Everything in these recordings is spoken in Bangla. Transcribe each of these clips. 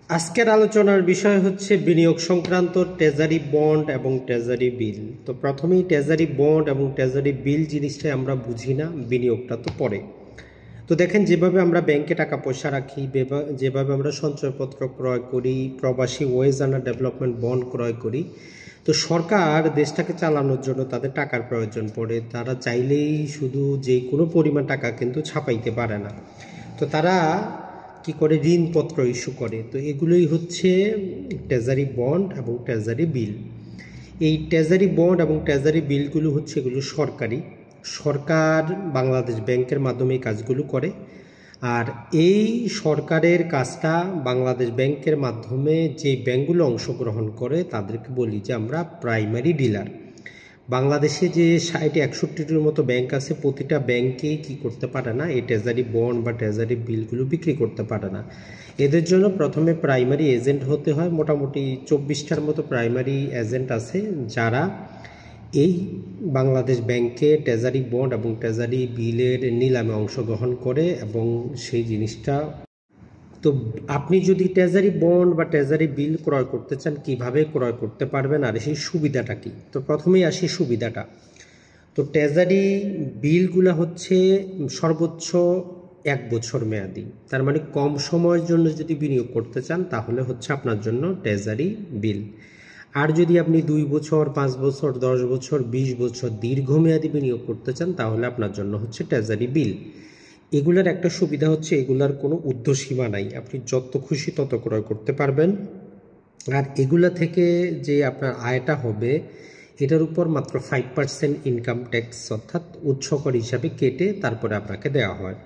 আজকের আলোচনার বিষয় হচ্ছে বিনিয়োগ সংক্রান্ত ট্রেজারি বন্ড এবং ট্রেজারি বিল। তো প্রথমেই ট্রেজারি বন্ড এবং ট্রেজারি বিল জিনিসটাই আমরা বুঝি না, বিনিয়োগটা তো পরে। তো দেখেন, যেভাবে আমরা ব্যাংকে টাকা পয়সা রাখি, যেভাবে আমরা সঞ্চয়পত্র ক্রয় করি, প্রবাসী ওয়েজ আন্ডার ডেভেলপমেন্ট বন্ড ক্রয় করি, তো সরকার দেশটাকে চালানোর জন্য তাদের টাকার প্রয়োজন পড়ে। তারা চাইলেই শুধু যে কোনো পরিমাণ টাকা কিন্তু ছাপাইতে পারে না। তো তারা কি করে, ঋণপত্র ইস্যু করে। তো এগুলোই হচ্ছে ট্রেজারি বন্ড এবং ট্রেজারি বিল। এই ট্রেজারি বন্ড এবং ট্রেজারি বিলগুলো হচ্ছে এগুলো সরকার বাংলাদেশ ব্যাংকের মাধ্যমে এই কাজগুলো করে। আর এই সরকারের কাজটা বাংলাদেশ ব্যাংকের মাধ্যমে যে ব্যাংকগুলো অংশগ্রহণ করে তাদেরকে বলি যে আমরা প্রাইমারি ডিলার। বাংলাদেশে যে 60-61টির মতো ব্যাংক আছে, প্রতিটা ব্যাংকেই কি করতে পারে না, এই ট্রেজারি বন্ড বা ট্রেজারি বিলগুলো বিক্রি করতে পারে না। এদের জন্য প্রথমে প্রাইমারি এজেন্ট হতে হয়। মোটামুটি 24টার মতো প্রাইমারি এজেন্ট আছে যারা এই বাংলাদেশ ব্যাংকে ট্রেজারি বন্ড এবং ট্রেজারি বিলের নিলামে অংশগ্রহণ করে এবং সেই জিনিসটা। তো আপনি যদি ট্রেজারি বন্ড বা ট্রেজারি বিল ক্রয় করতে চান, কিভাবে ক্রয় করতে পারবেন আর সেই সুবিধাটা কি? তো প্রথমেই আসি সুবিধাটা। তো ট্রেজারি বিলগুলো হচ্ছে সর্বোচ্চ 1 বছর মেয়াদি। তার মানে কম সময়ের জন্য যদি বিনিয়োগ করতে চান তাহলে হচ্ছে আপনার জন্য ট্রেজারি বিল। আর যদি আপনি 2 বছর, 5 বছর, 10 বছর, 20 বছর দীর্ঘমেয়াদী বিনিয়োগ করতে চান তাহলে আপনার জন্য হচ্ছে ট্রেজারি বিল। এগুলার একটা সুবিধা হচ্ছে এগুলার কোনো ঊর্ধ্বসীমা নাই, আপনি যত খুশি তত ক্রয় করতে পারবেন। আর এগুলা থেকে যে আপনার আয়টা হবে এটার উপর মাত্র 5% ইনকাম ট্যাক্স অর্থাৎ উৎসকর হিসাবে কেটে তারপরে আপনাকে দেওয়া হয়।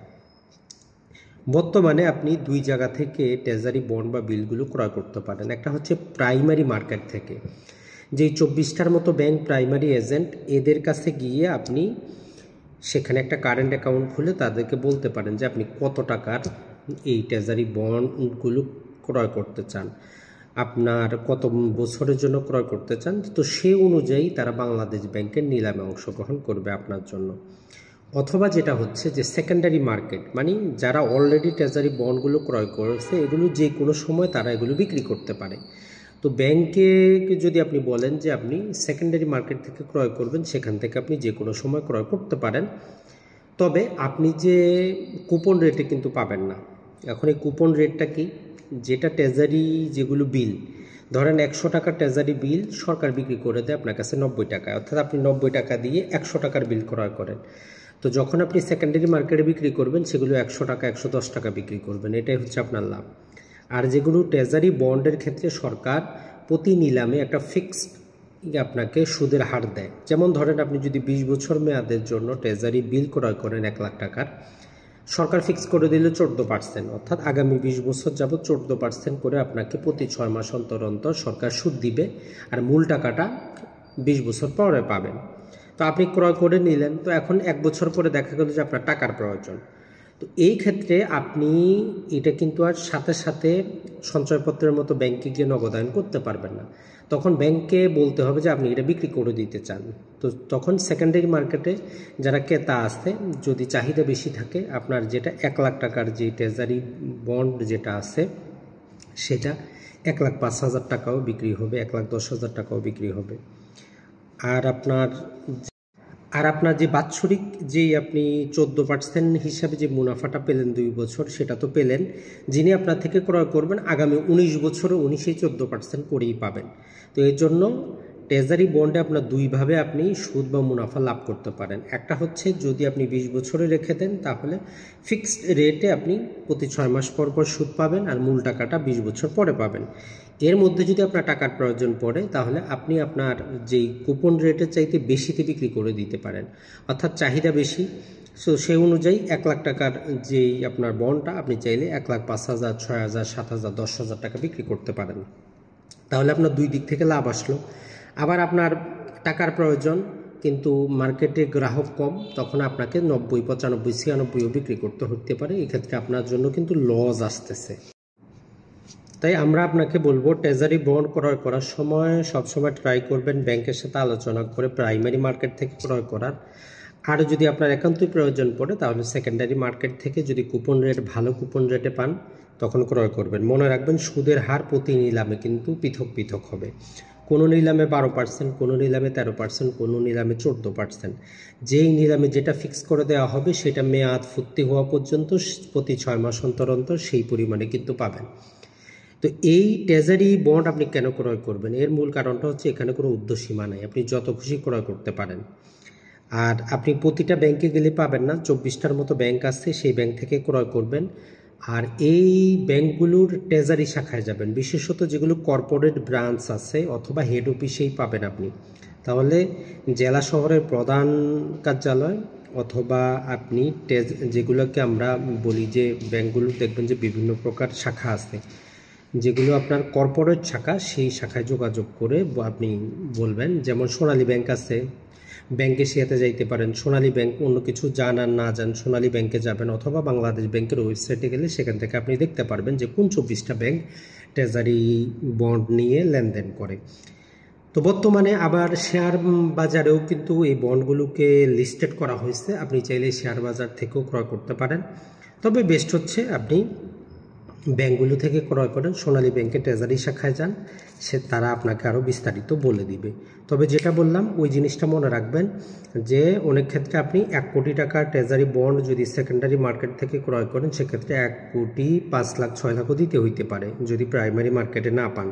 বর্তমানে আপনি 2 জায়গা থেকে ট্রেজারি বন্ড বা বিলগুলো ক্রয় করতে পারেন। একটা হচ্ছে প্রাইমারি মার্কেট থেকে, যেই 24টার মতো ব্যাংক প্রাইমারি এজেন্ট, এদের কাছে গিয়ে আপনি সেখানে একটা কারেন্ট অ্যাকাউন্ট খুলে তাদেরকে বলতে পারেন যে আপনি কত টাকার এই ট্রেজারি বন্ডগুলো ক্রয় করতে চান, আপনার কত বছরের জন্য ক্রয় করতে চান। তো সে অনুযায়ী তারা বাংলাদেশ ব্যাংকের নিলামে অংশগ্রহণ করবে আপনার জন্য। অথবা যেটা হচ্ছে যে সেকেন্ডারি মার্কেট, মানে যারা অলরেডি ট্রেজারি বন্ডগুলো ক্রয় করেছে এগুলো যে কোনো সময় তারা এগুলো বিক্রি করতে পারে। তো ব্যাংকে যদি আপনি বলেন যে আপনি সেকেন্ডারি মার্কেট থেকে ক্রয় করবেন, সেখান থেকে আপনি যে কোনো সময় ক্রয় করতে পারেন। তবে আপনি যে কুপন রেটে কিন্তু পাবেন না। এখন এই কুপন রেটটা কি, যেটা ট্রেজারি যেগুলো বিল, ধরেন 100 টাকার ট্রেজারি বিল সরকার বিক্রি করে দেয় আপনার কাছে 90 টাকায়, অর্থাৎ আপনি 90 টাকা দিয়ে 100 টাকার বিল ক্রয় করেন। তো যখন আপনি সেকেন্ডারি মার্কেটে বিক্রি করবেন সেগুলো 100 টাকা 110 টাকা বিক্রি করবেন, এটাই হচ্ছে আপনার লাভ। আর যেগুলো ট্রেজারি বন্ডের ক্ষেত্রে সরকার প্রতি নিলামে একটা ফিক্সড আপনাকে সুদের হার দেয়। যেমন ধরেন আপনি যদি 20 বছর মেয়াদের জন্য ট্রেজারি বিল ক্রয় করেন 1 লাখ টাকার, সরকার ফিক্স করে দিল 14%, অর্থাৎ আগামী 20 বছর যাবত 14% করে আপনাকে প্রতি 6 মাস অন্তর অন্তর সরকার সুদ দিবে, আর মূল টাকাটা 20 বছর পরে পাবেন। তো আপনি ক্রয় করে নিলেন, তো এখন 1 বছর পরে দেখা গেল যে আপনার টাকার প্রয়োজন। তো এই ক্ষেত্রে আপনি এটা কিন্তু আর সাথে সাথে সঞ্চয়পত্রের মতো ব্যাংকে গিয়ে নগদায়ন করতে পারবেন না। তখন ব্যাংকে বলতে হবে যে আপনি এটা বিক্রি করে দিতে চান। তো তখন সেকেন্ডারি মার্কেটে যারা ক্রেতা আছে, যদি চাহিদা বেশি থাকে, আপনার যেটা 1 লাখ টাকার যে ট্রেজারি বন্ড যেটা আছে সেটা 1,05,000 টাকাও বিক্রি হবে, 1,10,000 টাকাও বিক্রি হবে। আর আপনার যে বাৎসরিক যেই আপনি 14% হিসাবে যে মুনাফাটা পেলেন 2 বছর, সেটা তো পেলেন। যিনি আপনার থেকে ক্রয় করবেন আগামী 19 বছরে উনি সেই 14% করেই পাবেন। তো এর জন্য ট্রেজারি বন্ডে আপনার দুইভাবে আপনি সুদ বা মুনাফা লাভ করতে পারেন। একটা হচ্ছে যদি আপনি 20 বছরে রেখে দেন তাহলে ফিক্সড রেটে আপনি প্রতি 6 মাস পর পর সুদ পাবেন, আর মূল টাকাটা 20 বছর পরে পাবেন। এর মধ্যে যদি আপনার টাকার প্রয়োজন পড়ে তাহলে আপনি আপনার যেই কুপন রেটের চাইতে বেশিতে বিক্রি করে দিতে পারেন, অর্থাৎ চাহিদা বেশি। সো সেই অনুযায়ী 1 লাখ টাকার যেই আপনার বন্ডটা আপনি চাইলে 1,05,000, 6,000, 7,000, 10,000 টাকা বিক্রি করতে পারেন। তাহলে আপনার 2 দিক থেকে লাভ আসলো। আবার আপনার টাকার প্রয়োজন কিন্তু মার্কেটে গ্রাহক কম, তখন আপনাকে 90, 95, 96ও বিক্রি করতে হতে পারে। এক্ষেত্রে আপনার জন্য কিন্তু লস আসতেছে। তাই আমরা আপনাকে বলবো ট্রেজারি বন্ড ক্রয় করার সময় সবসময় ট্রাই করবেন ব্যাংকের সাথে আলোচনা করে প্রাইমারি মার্কেট থেকে ক্রয় করার। আর যদি আপনার একান্তই প্রয়োজন পড়ে তাহলে সেকেন্ডারি মার্কেট থেকে যদি কুপন রেট ভালো কুপন রেটে পান তখন ক্রয় করবেন। মনে রাখবেন সুদের হার প্রতি নিলামে কিন্তু পৃথক পৃথক হবে। কোনো নিলামে 12%, কোনো নিলামে 13%, কোনো নিলামে 14%। যেই নিলামে যেটা ফিক্স করে দেওয়া হবে সেটা মেয়াদ ফুর্তি হওয়া পর্যন্ত প্রতি 6 মাস অন্তর অন্তর সেই পরিমাণে কিন্তু পাবেন। তো এই ট্রেজারি বন্ড আপনি কেন ক্রয় করবেন? এর মূল কারণটা হচ্ছে এখানে কোনো উর্ধ্বসীমা নাই, আপনি যত খুশি ক্রয় করতে পারেন। আর আপনি প্রতিটা ব্যাংকে গেলে পাবেন না, 24টার মতো ব্যাংক আছে, সেই ব্যাংক থেকে ক্রয় করবেন। আর এই ব্যাংকগুলোর ট্রেজারি শাখায় যাবেন, বিশেষত যেগুলো কর্পোরেট ব্রাঞ্চ আছে অথবা হেড অফিসেই পাবেন আপনি। তাহলে জেলা শহরের প্রধান কার্যালয় অথবা আপনি যেগুলোকে আমরা বলি যে ব্যাংকগুলো দেখবেন যে বিভিন্ন প্রকার শাখা আছে, যেগুলো আপনার কর্পোরেট শাখা, সেই শাখায় যোগাযোগ করে আপনি বলবেন। যেমন সোনালী ব্যাংক আছে, ব্যাংকে সেতে যাইতে পারেন। সোনালী ব্যাংক অন্য কিছু জানান না জান, সোনালী ব্যাংকে যাবেন অথবা বাংলাদেশ ব্যাংকের ওয়েবসাইটে গেলে সেখান থেকে আপনি দেখতে পারবেন যে কোন 24টা ব্যাংক ট্রেজারি বন্ড নিয়ে লেনদেন করে। তো বর্তমানে আবার শেয়ার বাজারেও কিন্তু এই বন্ডগুলোকে লিস্টেড করা হয়েছে, আপনি চাইলে শেয়ার বাজার থেকেও ক্রয় করতে পারেন। তবে বেস্ট হচ্ছে আপনি ব্যাংকগুলো থেকে ক্রয় করেন, সোনালী ব্যাংকে ট্রেজারি শাখায় যান, তারা আপনাকে আরও বিস্তারিত বলে দিবে। তবে যেটা বললাম ওই জিনিসটা মনে রাখবেন যে অনেক ক্ষেত্রে আপনি 1 কোটি টাকার ট্রেজারি বন্ড যদি সেকেন্ডারি মার্কেট থেকে ক্রয় করেন, সেক্ষেত্রে 1 কোটি 5 লাখ 6 লাখও দিতে হইতে পারে যদি প্রাইমারি মার্কেটে না পান।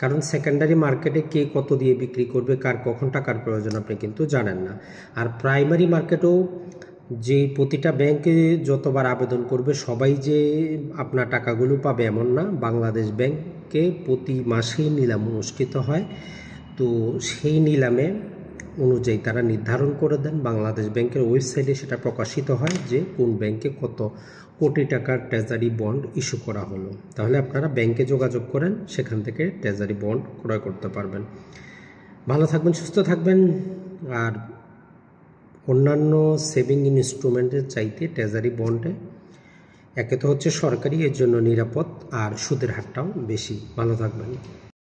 কারণ সেকেন্ডারি মার্কেটে কে কত দিয়ে বিক্রি করবে, কার কখন টাকার প্রয়োজন আপনি কিন্তু জানেন না। আর প্রাইমারি মার্কেটেও যে প্রতিটা ব্যাংকে যতবার আবেদন করবে সবাই যে আপনার টাকাগুলো পাবে এমন না। বাংলাদেশ ব্যাংকে প্রতি মাসেই নিলাম অনুষ্ঠিত হয়, তো সেই নিলামে অনুযায়ী তারা নির্ধারণ করে দেন, বাংলাদেশ ব্যাংকের ওয়েবসাইটে সেটা প্রকাশিত হয় যে কোন ব্যাংকে কত কোটি টাকার ট্রেজারি বন্ড ইস্যু করা হলো। তাহলে আপনারা ব্যাংকে যোগাযোগ করেন, সেখান থেকে ট্রেজারি বন্ড ক্রয় করতে পারবেন। ভালো থাকবেন, সুস্থ থাকবেন। আর অন্যান্য সেভিং ইনস্ট্রুমেন্টের চাইতে ট্রেজারি বন্ডে একে তো হচ্ছে সরকারি, এর জন্য নিরাপদ, আর সুদের হারটাও বেশি। ভালো থাকবেন।